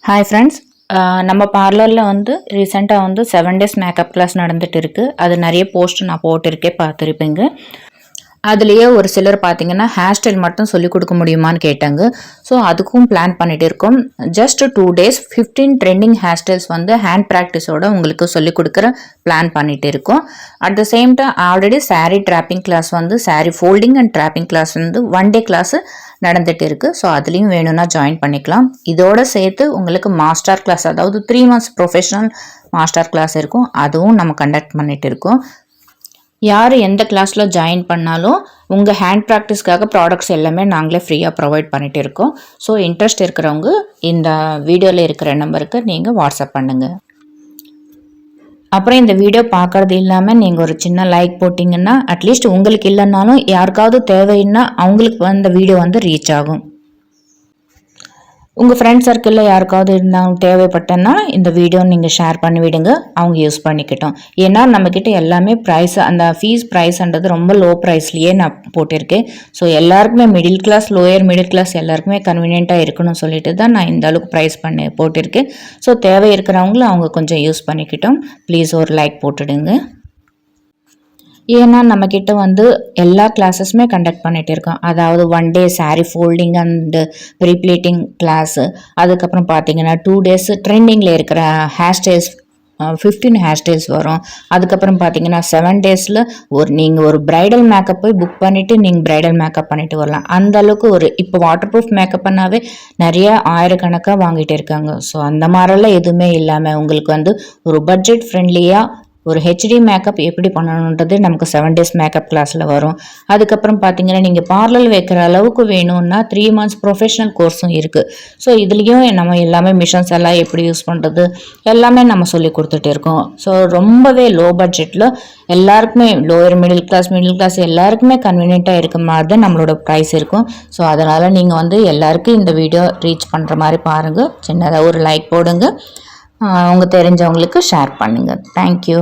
Hi friends, நம்ம பார்லரில் ரீசெண்டாக 7 days makeup class நடந்துட்டு இருக்குது. அது நிறைய போஸ்ட் நான் போட்டிருக்கேன், பார்த்துருப்பேங்க. அதுலேயே ஒரு சிலர் பார்த்தீங்கன்னா ஹேர் ஸ்டைல் மட்டும் சொல்லிக் கொடுக்க முடியுமான்னு கேட்டாங்க. ஸோ அதுக்கும் பிளான் பண்ணிட்டு இருக்கோம். Just 2 days 15 trending hairstyles hand ப்ராக்டிஸோட உங்களுக்கு சொல்லிக் கொடுக்குற பிளான் பண்ணிட்டு இருக்கோம். At the same time already sari draping class sari folding and draping class 1 day class நடந்துட்டு இருக்கு. ஸோ அதுலேயும் வேணும்னா ஜாயின் பண்ணிக்கலாம். இதோட சேர்த்து உங்களுக்கு மாஸ்டர் கிளாஸ், அதாவது 3 months ப்ரொஃபஷனல் மாஸ்டர் கிளாஸ் இருக்கும். அதுவும் நம்ம கண்டக்ட் பண்ணிட்டு இருக்கோம். யார் எந்த கிளாஸில் ஜாயின் பண்ணாலும் உங்கள் ஹேண்ட் ப்ராக்டிஸ்க்காக ப்ராடக்ட்ஸ் எல்லாமே நாங்களே ஃப்ரீயாக ப்ரொவைட் பண்ணிகிட்டு இருக்கோம். ஸோ இன்ட்ரெஸ்ட் இருக்கிறவங்க இந்த வீடியோவில் இருக்கிற நம்பருக்கு நீங்கள் வாட்ஸ்அப் பண்ணுங்கள். அப்புறம் இந்த வீடியோ பார்க்குறது இல்லாமல் நீங்கள் ஒரு சின்ன லைக் போட்டிங்கன்னா அட்லீஸ்ட் உங்களுக்கு இல்லைன்னாலும் யாருக்காவது தேவைன்னா அவங்களுக்கு அந்த வீடியோ ரீச் ஆகும். உங்கள் ஃப்ரெண்ட் சர்க்கிளில் யாருக்காவது இருந்தாலும் தேவைப்பட்டேன்னா இந்த வீடியோ நீங்கள் ஷேர் பண்ணி விடுங்க, அவங்க யூஸ் பண்ணிக்கிட்டோம். ஏன்னா நம்மக்கிட்ட எல்லாமே ப்ரைஸ், அந்த ஃபீஸ் ப்ரைஸ்ன்றது ரொம்ப லோ ப்ரைஸ்லேயே நான் போட்டிருக்கேன். ஸோ எல்லாருக்குமே middle class, lower middle class எல்லாருக்குமே கன்வீனியண்ட்டாக இருக்கணும்னு சொல்லிட்டு தான் நான் இந்த அளவுக்கு ப்ரைஸ் பண்ணி போட்டிருக்கேன். ஸோ தேவை இருக்கிறவங்களும் அவங்க கொஞ்சம் யூஸ் பண்ணிக்கிட்டோம். ப்ளீஸ் ஒரு லைக் போட்டுடுங்க. ஏன்னா நம்மக்கிட்ட எல்லா கிளாஸஸுமே கண்டக்ட் பண்ணிகிட்டு இருக்கோம். அதாவது 1 day sari folding and pre-pleating class, அதுக்கப்புறம் பார்த்தீங்கன்னா 2 days ட்ரெண்டிங்கில் இருக்கிற ஹேர் ஸ்டைல்ஸ் 15 ஹேர் ஸ்டைல்ஸ் வரும். அதுக்கப்புறம் பார்த்தீங்கன்னா 7 days நீங்கள் ஒரு ப்ரைடல் மேக்கப் போய் புக் பண்ணிவிட்டு நீங்கள் ப்ரைடல் மேக்கப் பண்ணிட்டு வரலாம். அந்த அளவுக்கு இப்போ வாட்டர் ப்ரூஃப் மேக்கப் பண்ணாவே நிறைய ஆயிரக்கணக்காக வாங்கிட்டு இருக்காங்க. ஸோ அந்த மாதிரிலாம் எதுவுமே இல்லாமல் உங்களுக்கு ஒரு பட்ஜெட் ஃப்ரெண்ட்லியாக ஒரு ஹெச்டி மேக்கப் எப்படி பண்ணணுன்றது நமக்கு 7 days மேக்கப் கிளாஸில் வரும். அதுக்கப்புறம் பார்த்தீங்கன்னா நீங்கள் பார்லர் வைக்கிற அளவுக்கு வேணும்னா 3 months ப்ரொஃபஷனல் கோர்ஸும் இருக்குது. ஸோ இதுலேயும் நம்ம எல்லாமே மிஷன்ஸ் எல்லாம் எப்படி யூஸ் பண்ணுறது எல்லாமே நம்ம சொல்லி கொடுத்துட்டு இருக்கோம். ஸோ ரொம்பவே லோ பட்ஜெட்டில் எல்லாருக்குமே லோயர் மிடில் கிளாஸ் எல்லாருக்குமே கன்வீனியண்ட்டாக இருக்க மாதிரி தான் நம்மளோட ப்ரைஸ் இருக்கும். ஸோ அதனால் நீங்கள் எல்லாருக்கும் இந்த வீடியோ ரீச் பண்ணுற மாதிரி பாருங்கள். சின்னதாக ஒரு லைக் போடுங்க, உங்கள் தெரிஞ்சவங்களுக்கு ஷேர் பண்ணுங்கள். தேங்க்யூ.